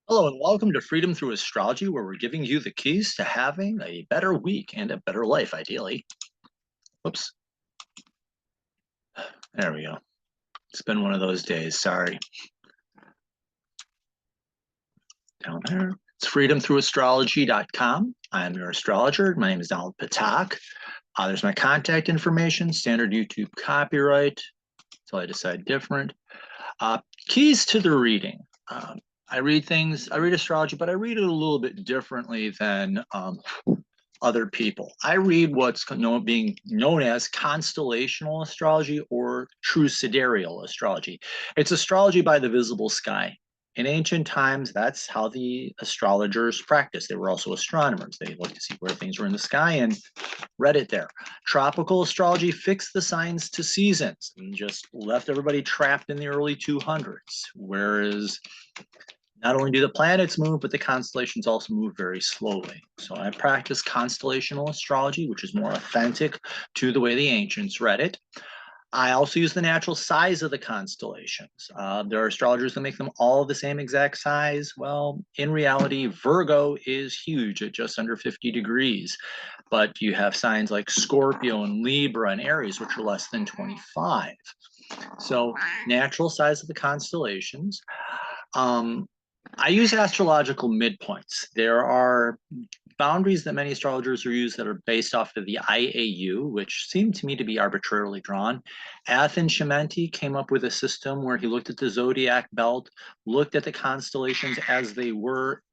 Hello and welcome to Freedom Through Astrology, where we're giving you the keys to having a better week and a better life, ideally. Whoops. There we go. It's been one of those days. Sorry. Down there. It's freedomthroughastrology.com. I'm your astrologer. My name is Donald Patak. There's my contact information, standard YouTube copyright until I decide different. Keys to the reading. I read astrology, but I read it a little bit differently than other people. I read what's being known as constellational astrology or true sidereal astrology. It's astrology by the visible sky. In ancient times, that's how the astrologers practiced. They were also astronomers. They looked to see where things were in the sky and read it there. Tropical astrology fixed the signs to seasons and just left everybody trapped in the early 200s, whereas not only do the planets move, but the constellations also move very slowly. So I practice constellational astrology, which is more authentic to the way the ancients read it. I also use the natural size of the constellations. There are astrologers that make them all the same exact size. Well, in reality, Virgo is huge at just under 50 degrees, but you have signs like Scorpio and Libra and Aries, which are less than 25. So natural size of the constellations. I use astrological midpoints. There are boundaries that many astrologers use that are based off of the IAU, which seem to me to be arbitrarily drawn. Athen Shimenti came up with a system where he looked at the zodiac belt, looked at the constellations as they were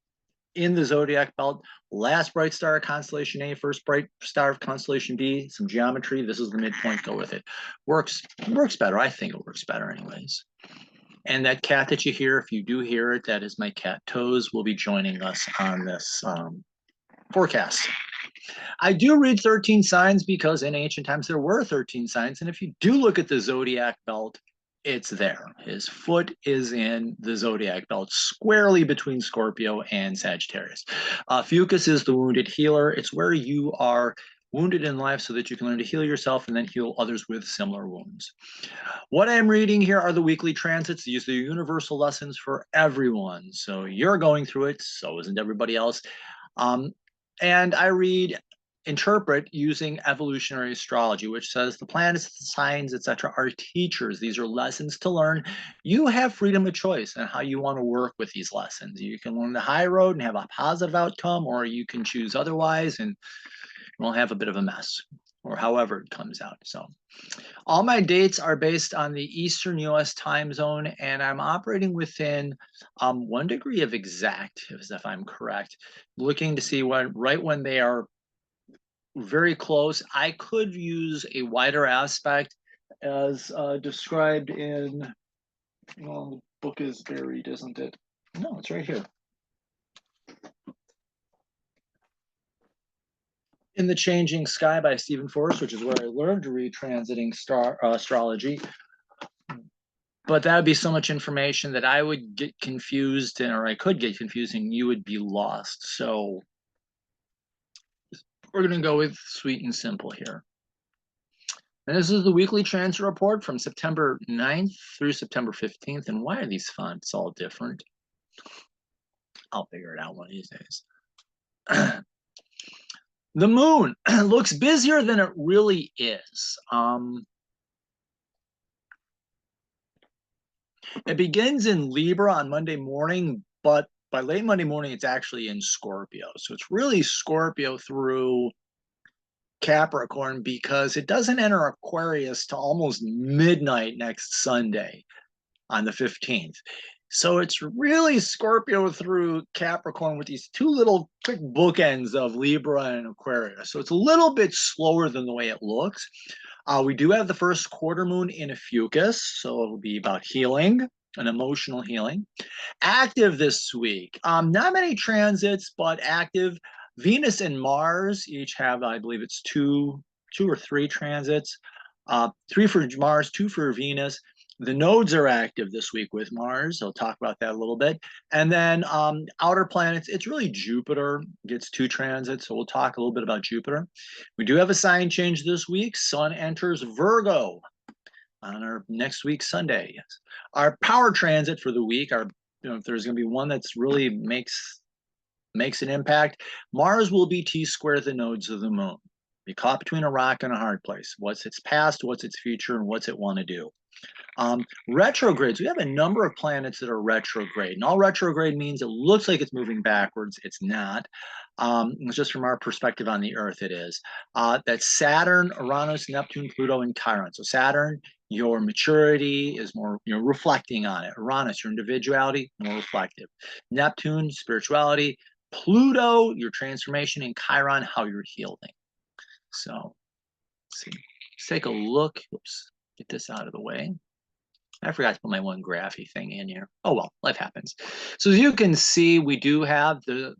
in the zodiac belt. Last bright star of constellation A, first bright star of constellation B, some geometry. This is the midpoint, go with it. Works better. I think it works better anyways. And that cat that you hear, if you do hear it, that is my cat Toes, will be joining us on this forecast. I do read 13 signs because in ancient times there were 13 signs. And if you do look at the zodiac belt, it's there. His foot is in the zodiac belt, squarely between Scorpio and Sagittarius. Ophiuchus is the wounded healer. It's where you are wounded in life so that you can learn to heal yourself and then heal others with similar wounds. What I'm reading here are the weekly transits. These are the universal lessons for everyone. So you're going through it, so isn't everybody else. And I interpret using evolutionary astrology, which says the planets, the signs, etc., are teachers. These are lessons to learn. You have freedom of choice on how you want to work with these lessons. You can learn the high road and have a positive outcome, or you can choose otherwise and we'll have a bit of a mess, or however it comes out. So all my dates are based on the Eastern US time zone, and I'm operating within 1 degree of exact, if I'm correct, looking to see when they are very close. I could use a wider aspect as described in, well, the book is buried, isn't it? No, it's right here. In the Changing Sky by Stephen Forrest, which is where I learned to read transiting star astrology. But that would be so much information that I would get confused, or I could get confused, and you would be lost. So we're going to go with sweet and simple here. And this is the weekly transit report from September 9th through September 15th. And why are these fonts all different? I'll figure it out one of these days. The moon looks busier than it really is. It begins in Libra on Monday morning, but by late Monday morning, it's actually in Scorpio. So it's really Scorpio through Capricorn because it doesn't enter Aquarius till almost midnight next Sunday on the 15th. So it's really Scorpio through Capricorn with these two little quick bookends of Libra and Aquarius. So it's a little bit slower than the way it looks. We do have the first quarter moon in Ophiuchus, so it'll be about healing and emotional healing. Active this week. Not many transits, but active. Venus and Mars each have, I believe it's two or three transits. 3 for Mars, 2 for Venus. The nodes are active this week with Mars. I'll talk about that a little bit. And then outer planets, it's really Jupiter gets 2 transits. So we'll talk a little bit about Jupiter. We do have a sign change this week. Sun enters Virgo on our next week, Sunday. Yes. Our power transit for the week, our if there's going to be one that's really makes an impact, Mars will be T-square the nodes of the moon. Be caught between a rock and a hard place. What's its past, what's its future, and what's it want to do? Retrogrades, we have a number of planets that are retrograde. And all retrograde means it looks like it's moving backwards. It's not. It's just from our perspective on the Earth, it is. That's Saturn, Uranus, Neptune, Pluto, and Chiron. So Saturn, your maturity is more, reflecting on it. Uranus, your individuality, more reflective. Neptune, spirituality. Pluto, your transformation. And Chiron, how you're healing. So, let's see. Let's take a look. Oops, get this out of the way. I forgot to put my one graphy thing in here. Oh, well, life happens. So as you can see, we do have the,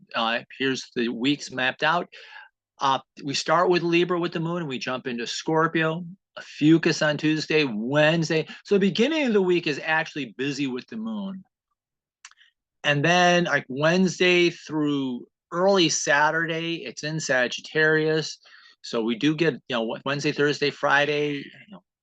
here's the weeks mapped out. We start with Libra with the moon, and we jump into Scorpio, Ophiuchus on Tuesday, Wednesday. So the beginning of the week is actually busy with the moon. And then like Wednesday through early Saturday, it's in Sagittarius. So we do get, Wednesday, Thursday, Friday,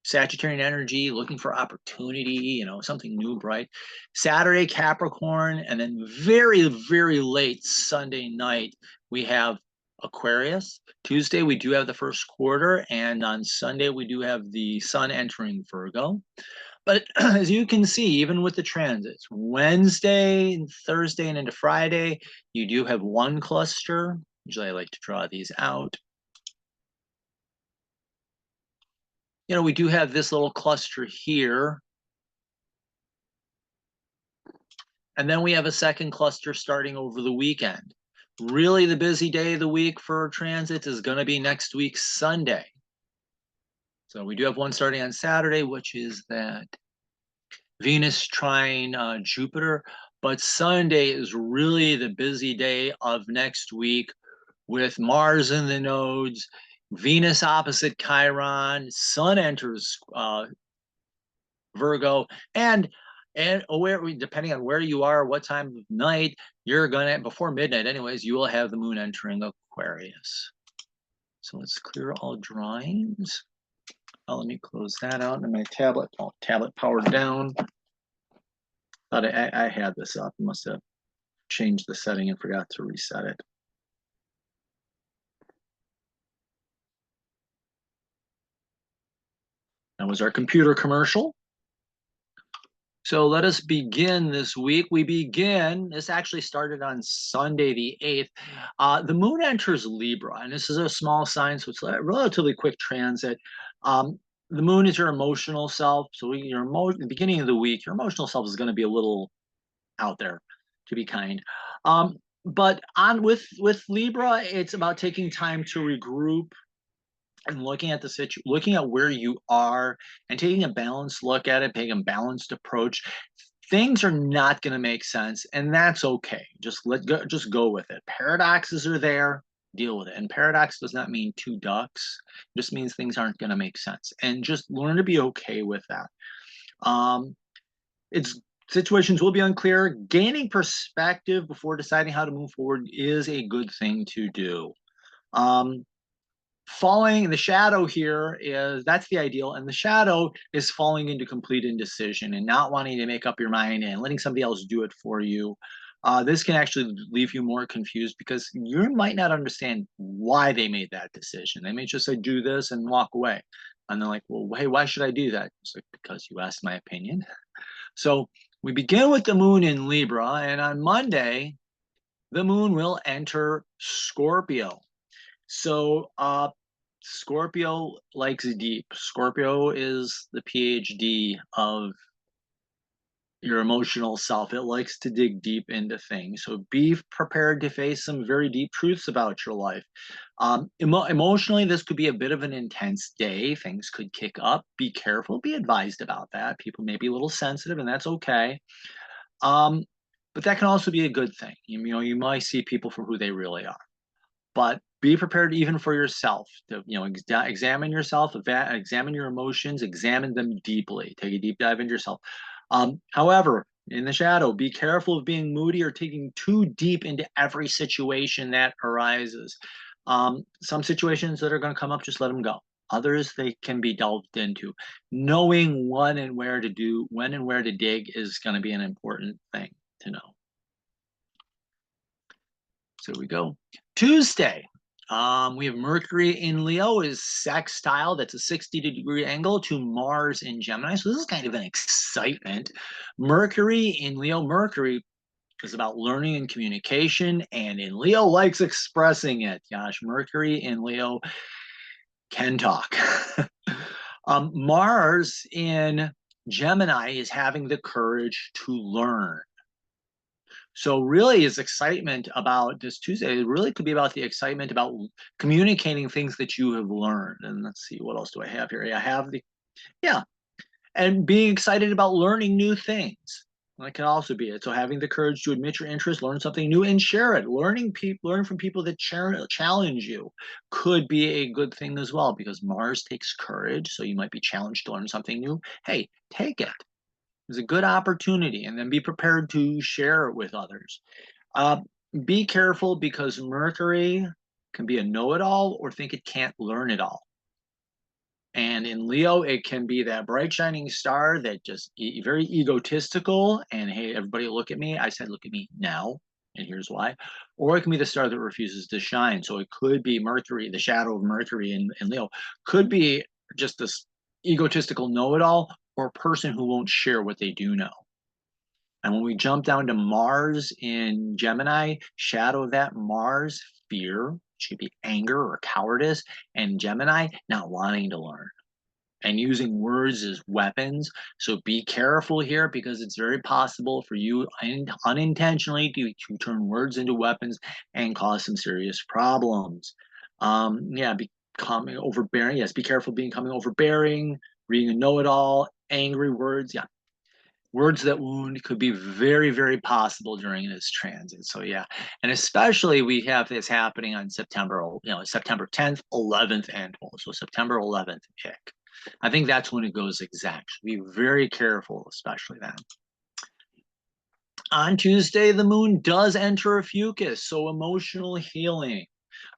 Sagittarian energy, looking for opportunity, something new, bright. Saturday, Capricorn, and then very, very late Sunday night, we have Aquarius. Tuesday, we do have the first quarter, and on Sunday, we do have the sun entering Virgo. But as you can see, even with the transits, Wednesday, Thursday, and into Friday, you do have one cluster. Usually I like to draw these out. We do have this little cluster here. And then we have a second cluster starting over the weekend. Really, the busy day of the week for transits is going to be next week, Sunday. So we do have one starting on Saturday, which is that Venus trine Jupiter. But Sunday is really the busy day of next week with Mars in the nodes, Venus opposite Chiron, Sun enters Virgo, and depending on where you are, what time of night, you're gonna, before midnight anyways, you will have the moon entering Aquarius. So let's clear all drawings. Let me close that out in my tablet. Tablet powered down. Thought I had this up. I must have changed the setting and forgot to reset it. That was our computer commercial. So let us begin this week. This actually started on Sunday the 8th. The moon enters Libra, and this is a small sign, so it's a relatively quick transit. The moon is your emotional self. So at the beginning of the week, your emotional self is going to be a little out there, to be kind. But with Libra, it's about taking time to regroup and looking at where you are and taking a balanced look at it, taking a balanced approach. Things are not going to make sense, and that's okay. Just go with it. Paradoxes are there, deal with it. And paradox does not mean two ducks. It just means things aren't going to make sense, and just learn to be okay with that. Situations will be unclear. Gaining perspective before deciding how to move forward is a good thing to do. Falling in the shadow here that's the ideal, and the shadow is falling into complete indecision and not wanting to make up your mind and letting somebody else do it for you. This can actually leave you more confused because you might not understand why they made that decision. They may just say, do this and walk away. And they're like, well, hey, why should I do that? It's like, because you asked my opinion. So we begin with the moon in Libra, and on Monday, the moon will enter Scorpio. So Scorpio likes deep. Scorpio is the PhD of your emotional self. It likes to dig deep into things. So be prepared to face some very deep truths about your life. Emotionally, this could be a bit of an intense day. Things could kick up. Be careful. Be advised about that. People may be a little sensitive, and that's okay. But that can also be a good thing. You might see people for who they really are. But be prepared even for yourself to, examine yourself, examine your emotions, examine them deeply. Take a deep dive into yourself. However, in the shadow, be careful of being moody or taking too deep into every situation that arises. Some situations that are going to come up, just let them go. Others, they can be delved into. Knowing when and where to dig is going to be an important thing. to know. So we go. Tuesday, we have Mercury in Leo is sextile. That's a 60-degree angle to Mars in Gemini. So this is kind of an excitement. Mercury in Leo, Mercury is about learning and communication, and in Leo likes expressing it. Gosh, Mercury in Leo can talk. Mars in Gemini is having the courage to learn. So really is excitement about this Tuesday. It really could be about the excitement about communicating things that you have learned. And let's see, what else do I have here? I have and being excited about learning new things. That can also be it. So having the courage to admit your interest, learn something new, and share it. Learn from people that challenge you could be a good thing as well, because Mars takes courage. So you might be challenged to learn something new. Hey, take it. It's a good opportunity, and then be prepared to share it with others. Be careful, because Mercury can be a know-it-all or think it can't learn it all. And in Leo, it can be that bright shining star that just very egotistical and, hey, everybody look at me. I said, look at me now, and here's why. Or it can be the star that refuses to shine. So it could be Mercury, the shadow of Mercury in Leo, could be just this egotistical know-it-all, or a person who won't share what they do know. And when we jump down to Mars in Gemini, shadow of that Mars, fear, should be anger or cowardice, and Gemini, not wanting to learn and using words as weapons. So be careful here, because it's very possible for you unintentionally to turn words into weapons and cause some serious problems. Becoming overbearing. Yes, be careful becoming overbearing, being a know-it-all, angry words. Yeah. Words that wound could be very, very possible during this transit. So yeah, and especially we have this happening on September 10th, 11th, and 12th. So September 11th, pick. I think that's when it goes exact. Be very careful, especially then. On Tuesday, the moon does enter Ophiuchus, so emotional healing.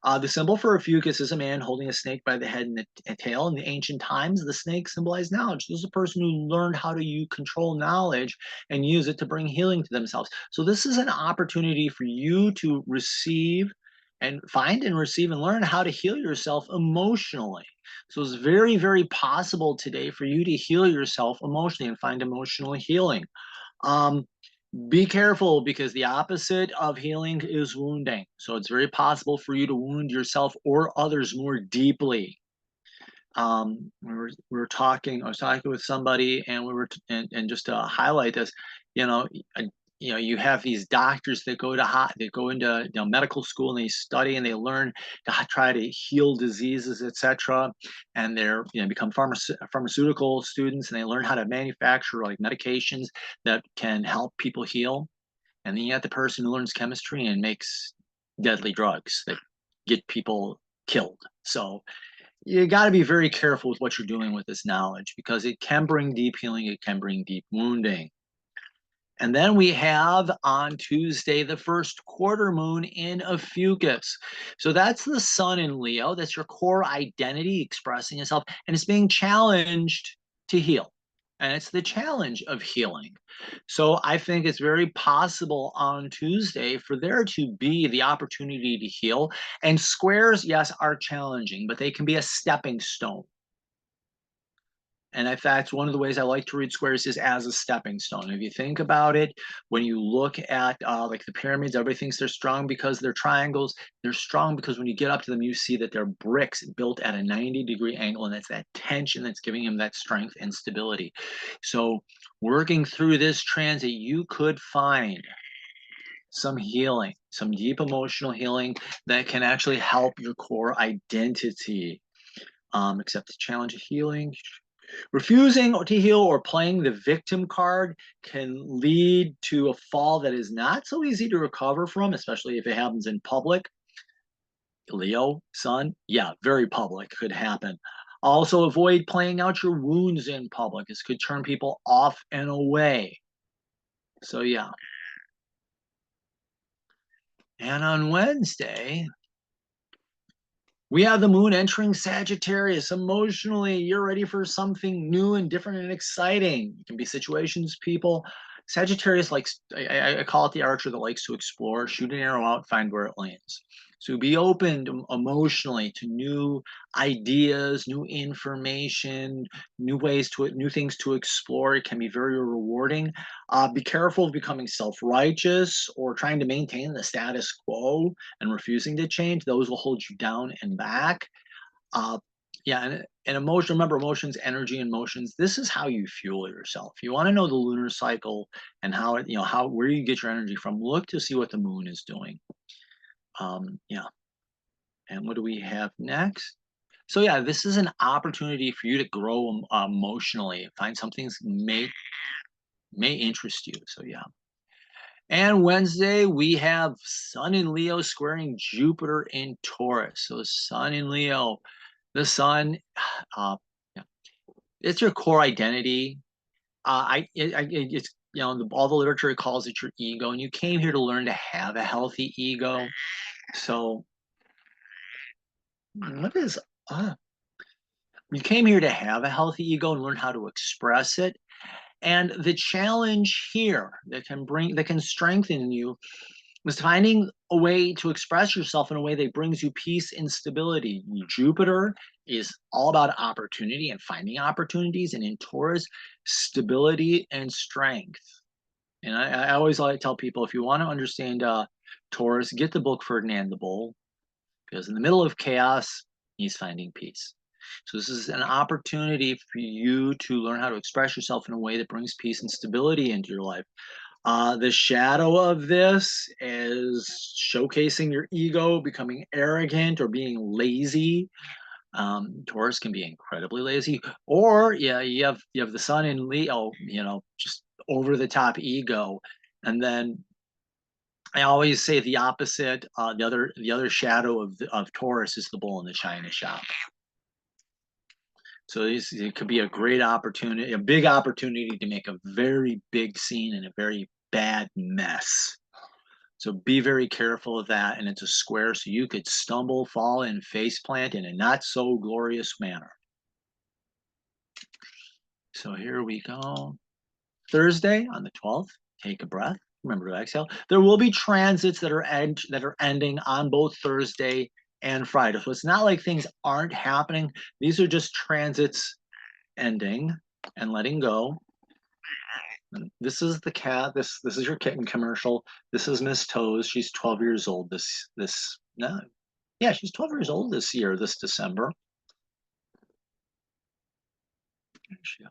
The symbol for Ophiuchus is a man holding a snake by the head and the tail. In the ancient times, the snake symbolized knowledge. This is a person who learned how to control knowledge and use it to bring healing to themselves. So this is an opportunity for you to receive and find and receive and learn how to heal yourself emotionally. So it's very, very possible today for you to heal yourself emotionally and find emotional healing. Be careful, because the opposite of healing is wounding. So it's very possible for you to wound yourself or others more deeply. I was talking with somebody, and and just to highlight this, you have these doctors that go into medical school, and they study and they learn to try to heal diseases, etc. And they're become pharmaceutical students, and they learn how to manufacture like medications that can help people heal. And then you have the person who learns chemistry and makes deadly drugs that get people killed. So you got to be very careful with what you're doing with this knowledge, because it can bring deep healing, it can bring deep wounding. And then we have on Tuesday, the first quarter moon in Ophiuchus. So that's the sun in Leo. That's your core identity expressing itself, and it's being challenged to heal. And it's the challenge of healing. So I think it's very possible on Tuesday for there to be the opportunity to heal. And squares, yes, are challenging, but they can be a stepping stone. And in fact, one of the ways I like to read squares is as a stepping stone. If you think about it, when you look at like the pyramids, everybody thinks they're strong because they're triangles. They're strong because when you get up to them, you see that they're bricks built at a 90-degree angle, and it's that tension that's giving them that strength and stability. So working through this transit, you could find some healing, some deep emotional healing that can actually help your core identity. Accept the challenge of healing. Refusing to heal or playing the victim card can lead to a fall that is not so easy to recover from, especially if it happens in public. Leo, sun, yeah, very public, could happen. Also, avoid playing out your wounds in public. This could turn people off and away. So, yeah. And on Wednesday, we have the moon entering Sagittarius. Emotionally, you're ready for something new and different and exciting. It can be situations, people, Sagittarius likes, I call it the archer that likes to explore, shoot an arrow out, find where it lands. So be open emotionally to new ideas, new information, new things to explore. It can be very rewarding. Be careful of becoming self-righteous or trying to maintain the status quo and refusing to change. Those will hold you down and back. Uh, yeah, and emotion, remember emotions, energy, and motions. This is how you fuel yourself. You want to know the lunar cycle and how it, where you get your energy from. Look to see what the moon is doing. Yeah. And what do we have next? So yeah, this is an opportunity for you to grow emotionally. Find something may interest you. So yeah. And Wednesday, we have Sun in Leo squaring Jupiter in Taurus. So Sun in Leo, the Sun, yeah, it's your core identity. It's all the literature calls it your ego, and you came here to learn to have a healthy ego. So, what is you came here to have a healthy ego and learn how to express it. And the challenge here that can strengthen you is finding a way to express yourself in a way that brings you peace and stability. Jupiter is all about opportunity and finding opportunities, and in Taurus, stability and strength. And I always like to tell people, if you want to understand Taurus, get the book Ferdinand the Bull, because in the middle of chaos, he's finding peace. So this is an opportunity for you to learn how to express yourself in a way that brings peace and stability into your life. The shadow of this is showcasing your ego, becoming arrogant, or being lazy. Taurus can be incredibly lazy, or yeah, you have the Sun in Leo, just over the top ego, and then I always say the opposite. The other shadow of Taurus is the bull in the china shop. So it could be a great opportunity, a big opportunity to make a very big scene in a very bad mess. So be very careful of that. And it's a square, so you could stumble, fall, and face plant in a not so glorious manner. So here we go. Thursday on the 12th, take a breath. Remember to exhale. There will be transits that are ending on both Thursday and Friday. So it's not like things aren't happening. These are just transits ending and letting go. And this is the cat. This is your kitten commercial. This is Miss Toes. She's 12 years old. She's 12 years old this year, this December. There she goes.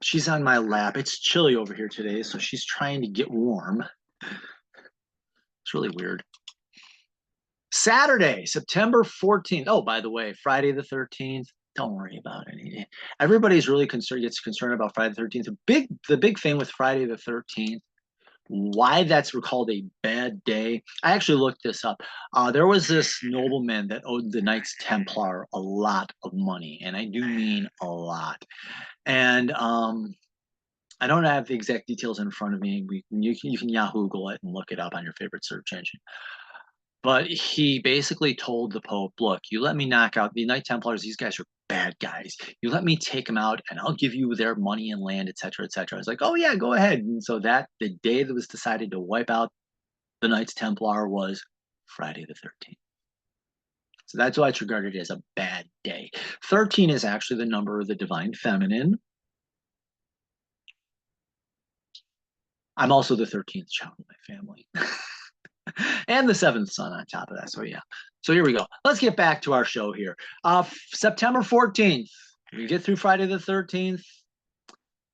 She's on my lap. It's chilly over here today, so she's trying to get warm. It's really weird. Saturday, September 14th. Oh, by the way, Friday the 13th. Don't worry about it. Everybody's really gets concerned about Friday the 13th. The big thing with Friday the 13th, why that's called a bad day. I actually looked this up. There was this nobleman that owed the Knights Templar a lot of money, and I do mean a lot. And I don't have the exact details in front of me. You can Yahoo Google it and look it up on your favorite search engine. But he basically told the Pope, look, you let me knock out the Knight Templars. These guys are bad guys. You let me take them out and I'll give you their money and land, et cetera, et cetera. I was like, oh yeah, go ahead. And so the day that was decided to wipe out the Knights Templar was Friday the 13th. So that's why it's regarded as a bad day. 13 is actually the number of the divine feminine. I'm also the 13th child of my family. And the 7th son on top of that. So yeah. So here we go. Let's get back to our show here. September 14th. We get through Friday the 13th.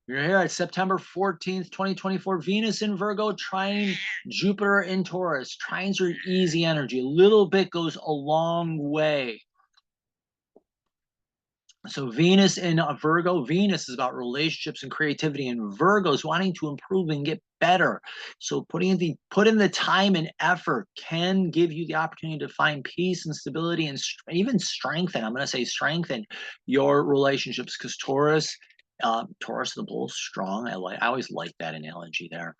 You're here at September 14th, 2024. Venus in Virgo, trine Jupiter in Taurus. Trines are easy energy. A little bit goes a long way. So Venus in Virgo, Venus is about relationships and creativity, and Virgo's wanting to improve and get better. So put in the time and effort can give you the opportunity to find peace and stability and even strengthen. I'm going to say strengthen your relationships, because Taurus the bull is strong. I always like that analogy there.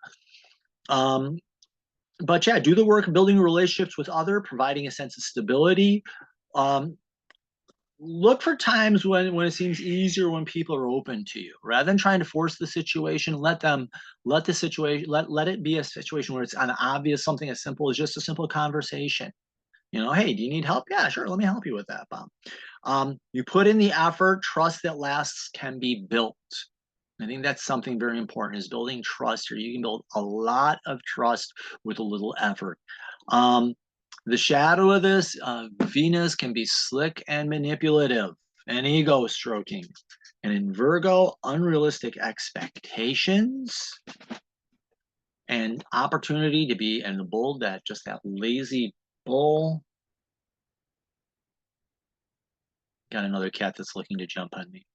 But yeah, do the work of building relationships with others, providing a sense of stability. look for times when it seems easier, when people are open to you, rather than trying to force the situation. Let the situation, let it be a situation where it's an obvious, something as simple as just a simple conversation. Hey, do you need help? Yeah, sure, let me help you with that, Bob. You put in the effort. Trust that lasts can be built. I think that's something very important, is building trust here. You can build a lot of trust with a little effort. The shadow of this, Venus can be slick and manipulative and ego stroking. And in Virgo, unrealistic expectations and opportunity to be, and the bull, that lazy bull. Got another cat that's looking to jump on me.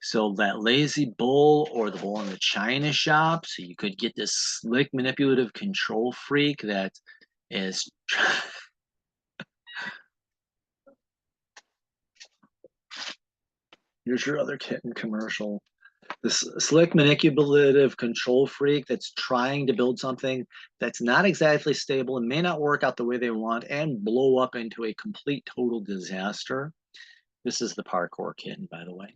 So that lazy bull, or the bull in the china shop. So you could get this slick, manipulative control freak that is here's your other kitten commercial. This slick, manipulative control freak that's trying to build something that's not exactly stable and may not work out the way they want and blow up into a complete, total disaster. This is the parkour kitten, by the way.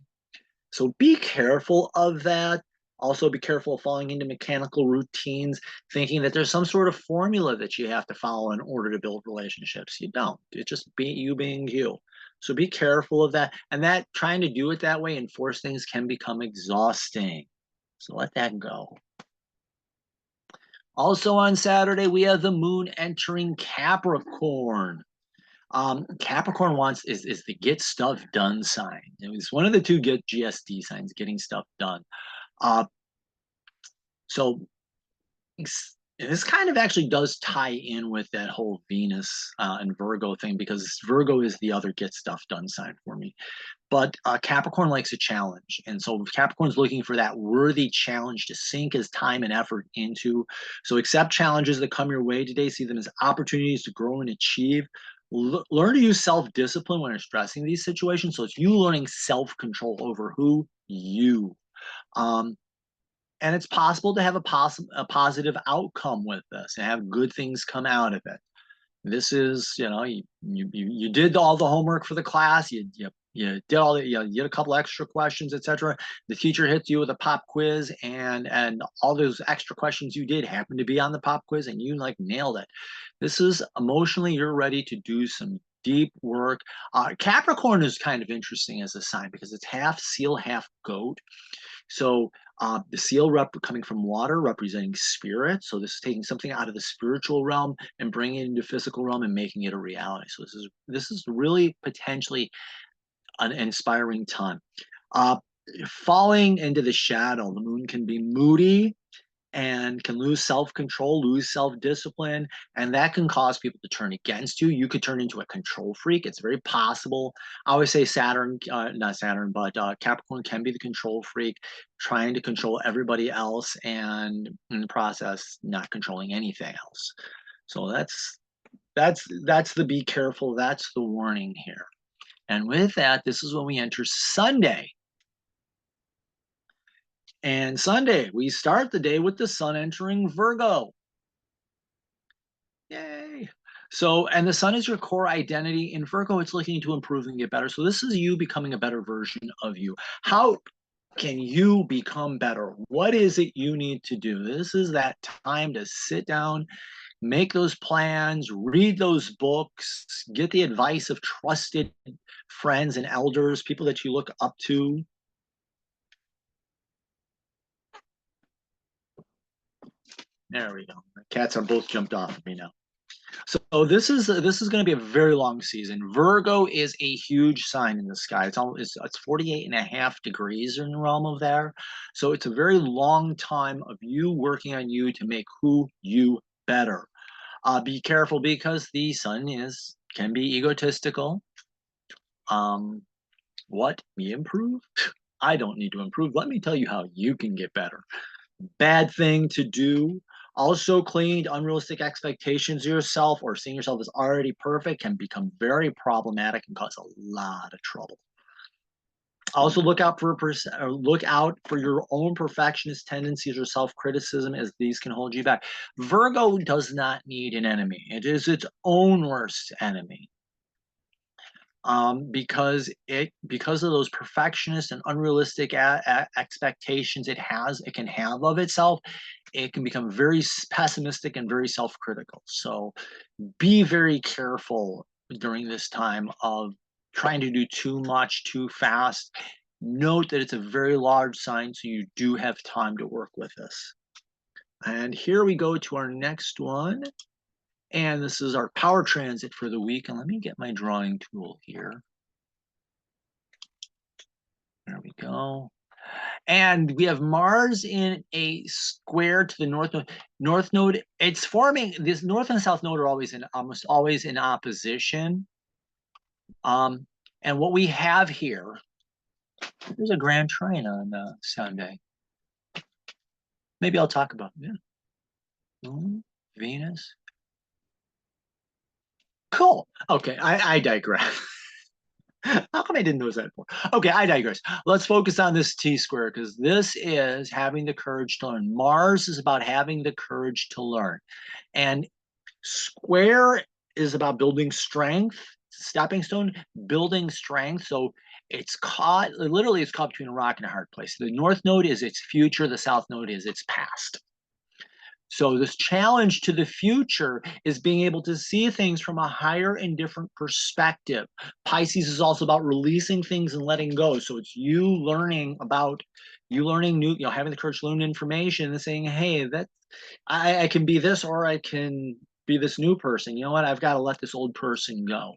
So be careful of that. Also, be careful of falling into mechanical routines, thinking that there's some sort of formula that you have to follow in order to build relationships. You don't. It's just you being you. So be careful of that. And that trying to do it that way and force things can become exhausting. So let that go. Also on Saturday, we have the moon entering Capricorn. Capricorn is the get stuff done sign. It was one of the two get GSD signs, getting stuff done. So this kind of actually does tie in with that whole Venus and Virgo thing, because Virgo is the other get stuff done sign for me. But Capricorn likes a challenge. And so Capricorn's looking for that worthy challenge to sink his time and effort into. So accept challenges that come your way today. See them as opportunities to grow and achieve. Learn to use self-discipline when addressing these situations. So it's you learning self-control over who you. And it's possible to have a positive outcome with this and have good things come out of it. This is, you did all the homework for the class. You did all the, you did a couple extra questions, etc. The teacher hits you with a pop quiz, and all those extra questions you did happen to be on the pop quiz, and you like nailed it. This is emotionally, you're ready to do some deep work. Capricorn is kind of interesting as a sign because it's half seal, half goat. So the seal coming from water, representing spirit. So this is taking something out of the spiritual realm and bringing it into physical realm and making it a reality. So this is really potentially an inspiring time. Falling into the shadow, the moon can be moody and can lose self-control, lose self-discipline, and that can cause people to turn against you. You could turn into a control freak. It's very possible. I always say Saturn, not Saturn, but Capricorn can be the control freak, trying to control everybody else, and in the process, not controlling anything else. So that's the be careful. That's the warning here. And with that, this is when we enter Sunday. And Sunday, we start the day with the sun entering Virgo. Yay. So, and the sun is your core identity. In Virgo, it's looking to improve and get better. So this is you becoming a better version of you. How can you become better? What is it you need to do? This is that time to sit down, make those plans, read those books, get the advice of trusted friends and elders, people that you look up to. There we go. The cats are both jumped off of me now. So this is going to be a very long season. Virgo is a huge sign in the sky. It's 48 and a half degrees in the realm of there. So it's a very long time of you working on you to make who you better. Be careful because the sun can be egotistical. What? Me improve? I don't need to improve. Let me tell you how you can get better. Bad thing to do. Also, clinging to unrealistic expectations of yourself or seeing yourself as already perfect can become very problematic and cause a lot of trouble. Also, look out for your own perfectionist tendencies or self-criticism, as these can hold you back. Virgo does not need an enemy. It is its own worst enemy. because of those perfectionist and unrealistic expectations it can have of itself. It can become very pessimistic and very self-critical. So be very careful during this time of trying to do too much too fast. Note that it's a very large sign, so you do have time to work with this. And here we go to our next one. And this is our power transit for the week. And let me get my drawing tool here. There we go. And we have Mars in a square to the north node. North node, it's forming, this north and south node are almost always in opposition. And what we have here, there's a grand trine on Sunday. Maybe I'll talk about it. Yeah. Venus. Cool. Okay, I digress. How come I didn't notice that before? Okay, I digress. Let's focus on this T-square, because this is having the courage to learn. Mars is about having the courage to learn. And square is about building strength, stepping stone, building strength. So it's literally it's caught between a rock and a hard place. The north node is its future, the south node is its past. So this challenge to the future is being able to see things from a higher and different perspective. Pisces is also about releasing things and letting go. So it's you learning new, having the courage to learn information and saying, hey, I can be this, or I can be this new person. You know what? I've got to let this old person go.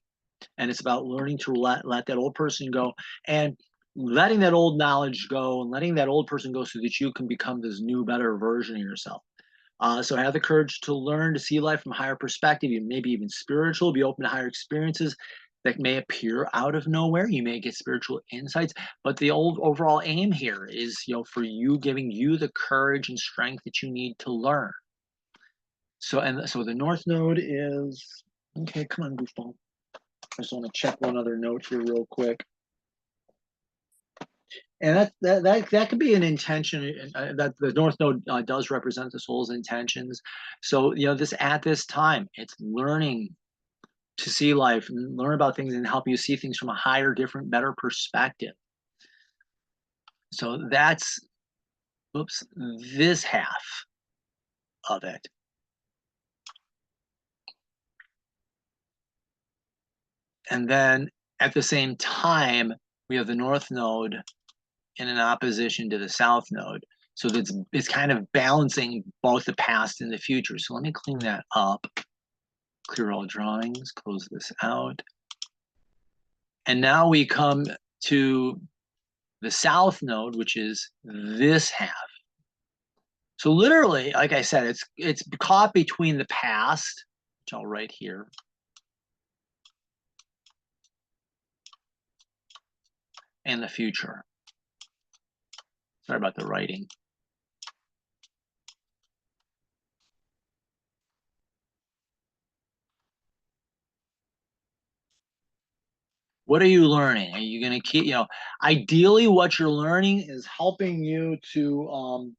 And it's about learning to let that old person go and letting that old knowledge go and letting that old person go so that you can become this new, better version of yourself. So have the courage to learn to see life from a higher perspective, maybe even spiritual, be open to higher experiences that may appear out of nowhere. You may get spiritual insights, but the overall aim here is, for you, giving you the courage and strength that you need to learn. So the North Node is, okay, come on, goofball. I just want to check one other note here real quick. And that could be an intention that the North Node does represent the soul's intentions. So, at this time, it's learning to see life and learn about things and help you see things from a higher, different, better perspective. So that's, this half of it. And then at the same time, we have the North Node in an opposition to the South Node. So it's kind of balancing both the past and the future. So let me clean that up. Clear all drawings, close this out. And now we come to the South Node, which is this half. So literally, like I said, it's caught between the past, which I'll write here, and the future. Sorry about the writing. What are you learning? Are you going to keep, ideally what you're learning is helping you to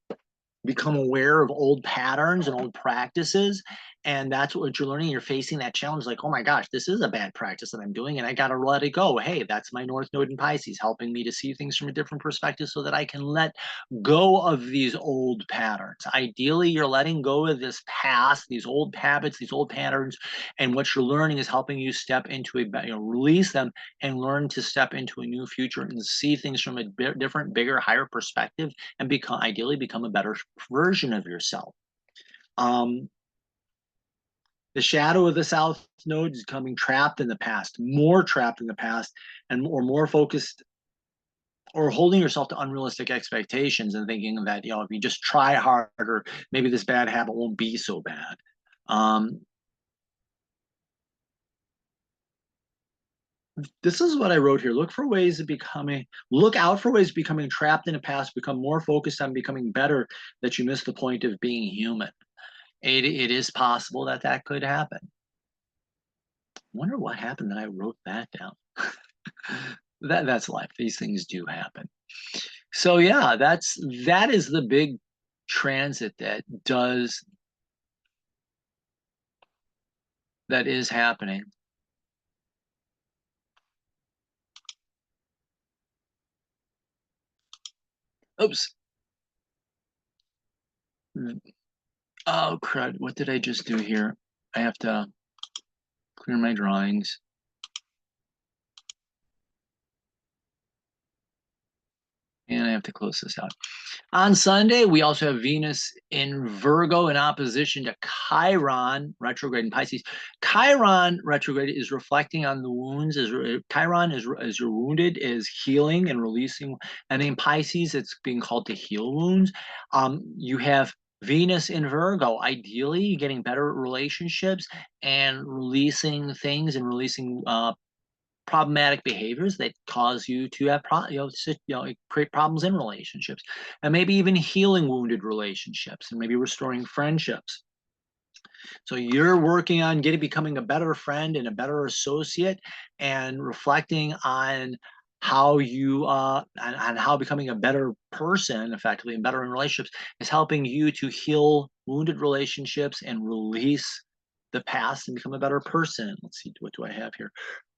become aware of old patterns and old practices. And that's what you're learning. You're facing that challenge like, oh my gosh, this is a bad practice that I'm doing and I got to let it go. Hey, that's my North Node in Pisces, helping me to see things from a different perspective so that I can let go of these old patterns. Ideally, you're letting go of this past, these old habits, these old patterns. And what you're learning is helping you step into release them and learn to step into a new future and see things from a different, bigger, higher perspective and ideally become a better version of yourself. The shadow of the South Node is becoming trapped in the past, more trapped in the past, and more focused or holding yourself to unrealistic expectations and thinking that, if you just try harder, maybe this bad habit won't be so bad. This is what I wrote here. Look out for ways of becoming trapped in the past, become more focused on becoming better, that you miss the point of being human. It is possible that could happen. I wonder what happened that I wrote that down. That's life. These things do happen. So yeah, that is the big transit that is happening. Oops. Oh, crud. What did I just do here? I have to clear my drawings. And I have to close this out. On Sunday, we also have Venus in Virgo in opposition to Chiron retrograde in Pisces. Chiron retrograde is reflecting on the wounds. Chiron is as you're wounded is healing and releasing, and in Pisces, it's being called to heal wounds. You have Venus in Virgo, ideally getting better relationships and releasing things and releasing problematic behaviors that cause you to have create problems in relationships, and maybe even healing wounded relationships and maybe restoring friendships. So you're working on becoming a better friend and a better associate, and reflecting on how you on how becoming a better person effectively and better in relationships is helping you to heal wounded relationships and release the past and become a better person. Let's see, what do I have here?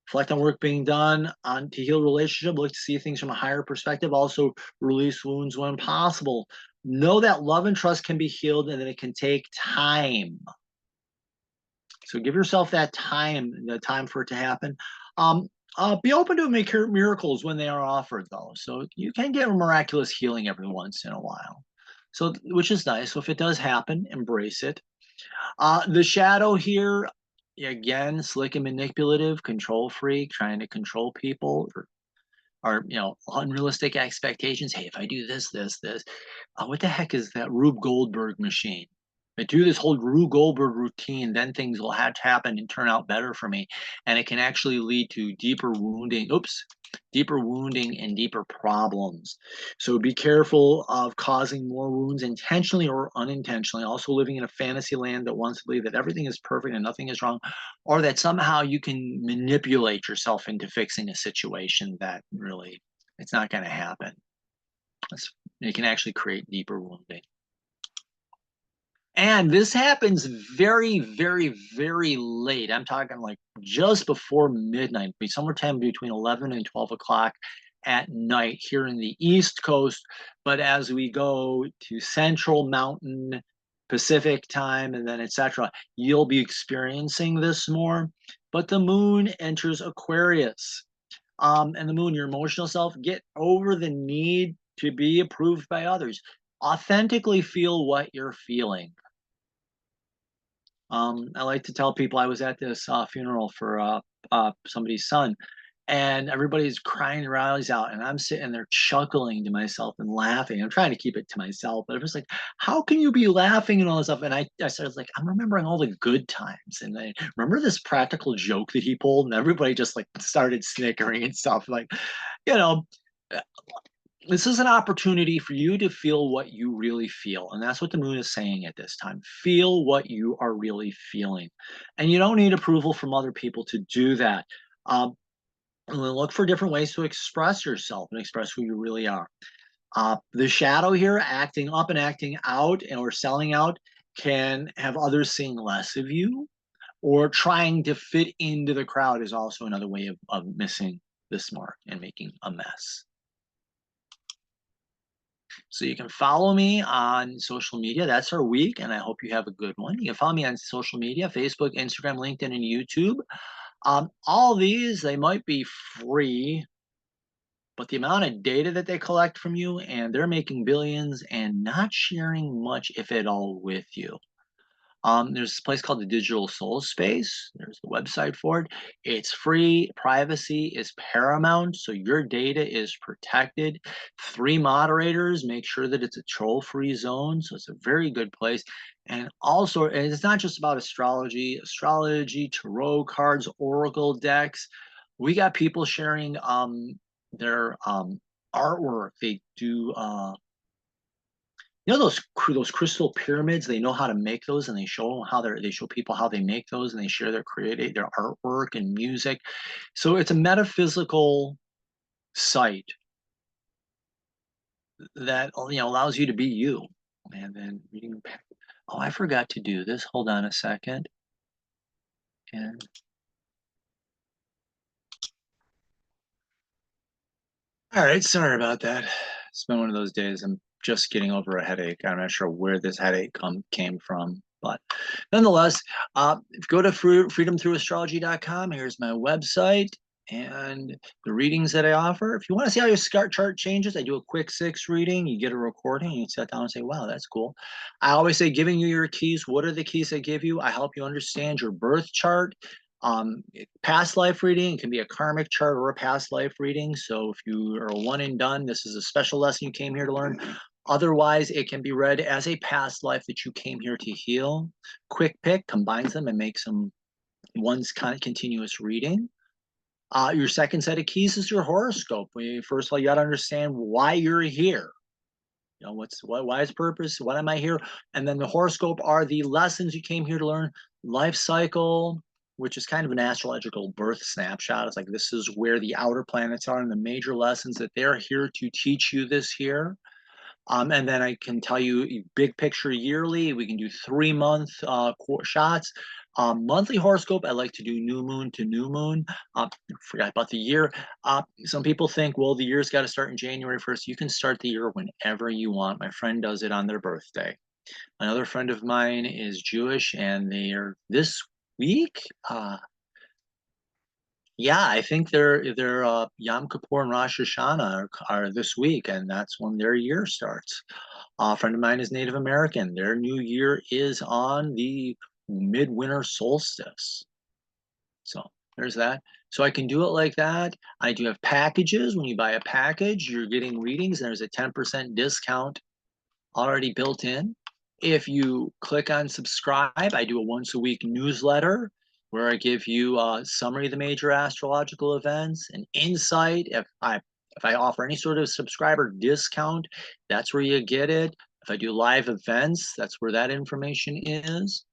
Reflect on work being done on to heal relationship. Look to see things from a higher perspective. Also release wounds when possible. Know that love and trust can be healed and that it can take time. So give yourself that time, the time for it to happen. Be open to make miracles when they are offered, though. So you can get a miraculous healing every once in a while. So, which is nice. So if it does happen, embrace it. The shadow here, again, slick and manipulative, control freak, trying to control people, or unrealistic expectations. Hey, if I do this, what the heck is that Rube Goldberg machine? If I do this whole Rube Goldberg routine, then things will have to happen and turn out better for me. And it can actually lead to deeper wounding. Deeper wounding and deeper problems. So be careful of causing more wounds intentionally or unintentionally. Also living in a fantasy land that wants to believe that everything is perfect and nothing is wrong, or that somehow you can manipulate yourself into fixing a situation that really it's not going to happen. It can actually create deeper wounding. And this happens very, very, very late. I'm talking like just before midnight, somewhere between 11 and 12 o'clock at night here in the East Coast. But as we go to Central, Mountain, Pacific time, and then etc., you'll be experiencing this more. But the moon enters Aquarius. And the moon, your emotional self, get over the need to be approved by others. Authentically feel what you're feeling. I like to tell people I was at this funeral for somebody's son, and everybody's crying their eyes out, and I'm sitting there chuckling to myself and laughing. I'm trying to keep it to myself, but it was like, how can you be laughing and all this stuff? And I started like, I'm remembering all the good times, and I remember this practical joke that he pulled, and everybody just like started snickering and stuff. Like, you know, this is an opportunity for you to feel what you really feel. And that's what the moon is saying at this time. Feel what you are really feeling. And you don't need approval from other people to do that. Look for different ways to express yourself and express who you really are. The shadow here, acting up and acting out or selling out, can have others seeing less of you, or trying to fit into the crowd is also another way of missing this mark and making a mess. So you can follow me on social media. That's our week, and I hope you have a good one. You can follow me on social media, Facebook, Instagram, LinkedIn, and YouTube. All these, they might be free, but the amount of data that they collect from you, and they're making billions and not sharing much, if at all, with you. There's this place called the Digital Soul Space. There's a website for it. It's free. Privacy is paramount, so your data is protected. 3 moderators. Make sure that it's a troll-free zone, so it's a very good place. And also, and it's not just about astrology, tarot cards, oracle decks. We got people sharing their artwork. They do those crystal pyramids. They know how to make those, and they show people how they make those, and they share their artwork and music. So it's a metaphysical site that allows you to be you. And then reading. Oh, I forgot to do this. Hold on a second. And all right, sorry about that. it's been one of those days. I'm just getting over a headache. I'm not sure where this headache came from, but nonetheless, go to freedomthroughastrology.com. Here's my website and the readings that I offer. If you want to see how your chart changes, I do a quick 6 reading. You get a recording. You sit down and say, wow, that's cool. I always say, giving you your keys. What are the keys I give you? I help you understand your birth chart. Past life reading, it can be a karmic chart or a past life reading. So if you are a one and done, this is a special lesson you came here to learn. Otherwise, it can be read as a past life that you came here to heal. Quick pick combines them and makes them one's kind of continuous reading. Your second set of keys is your horoscope. First of all, you got to understand why you're here. You know, why is purpose? What am I here? And then the horoscope are the lessons you came here to learn. Life cycle, which is kind of an astrological birth snapshot. It's like this is where the outer planets are and the major lessons that they're here to teach you this year. And then I can tell you big picture yearly. We can do 3-month shots. Monthly horoscope, I like to do new moon to new moon. Forgot about the year. Some people think, well, the year's got to start in January 1st. You can start the year whenever you want. My friend does it on their birthday. Another friend of mine is Jewish, and they are this week. Yeah, I think their Yom Kippur and Rosh Hashanah are this week, and that's when their year starts. A friend of mine is Native American. Their new year is on the midwinter solstice. So there's that. So I can do it like that. I do have packages. When you buy a package, you're getting readings, and there's a 10% discount already built in. If you click on subscribe, I do a once a week newsletter where I give you a summary of the major astrological events, an insight. If I offer any sort of subscriber discount, that's where you get it. If I do live events, that's where that information is.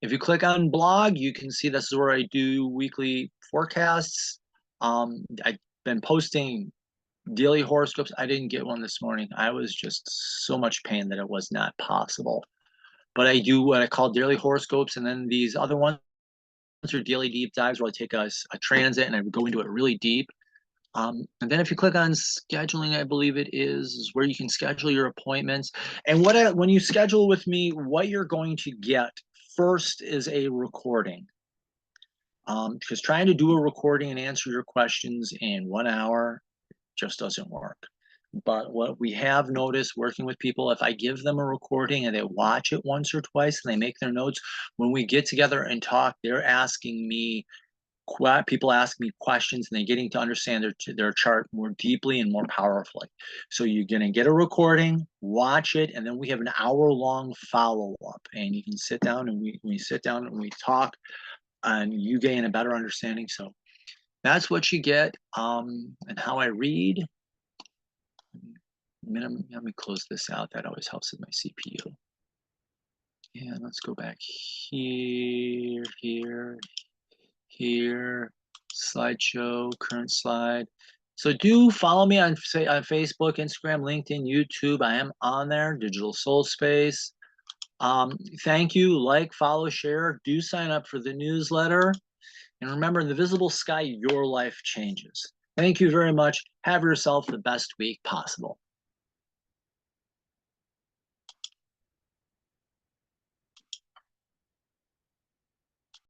If you click on blog, you can see this is where I do weekly forecasts. I've been posting daily horoscopes. I didn't get one this morning. I was just so much pain that it was not possible. But I do what I call daily horoscopes, and then these other ones are daily deep dives where I take a transit and I go into it really deep. And then if you click on scheduling, I believe it is where you can schedule your appointments. And when you schedule with me, what you're going to get first is a recording. Because trying to do a recording and answer your questions in 1 hour just doesn't work. But what we have noticed working with people, if I give them a recording and they watch it once or twice and they make their notes, when we get together and talk, they're asking me, people ask me questions and they're getting to understand their chart more deeply and more powerfully. So you're going to get a recording, watch it, and then we have an hour-long follow-up. And you can sit down and we sit down and we talk and you gain a better understanding. So that's what you get. And how I read. Let me close this out. That always helps with my CPU. And let's go back here, slideshow, current slide. So do follow me on Facebook, Instagram, LinkedIn, YouTube. I am on there, Digital Soul Space. Thank you. Like, follow, share. Do sign up for the newsletter. And remember, in the visible sky, your life changes. Thank you very much. Have yourself the best week possible.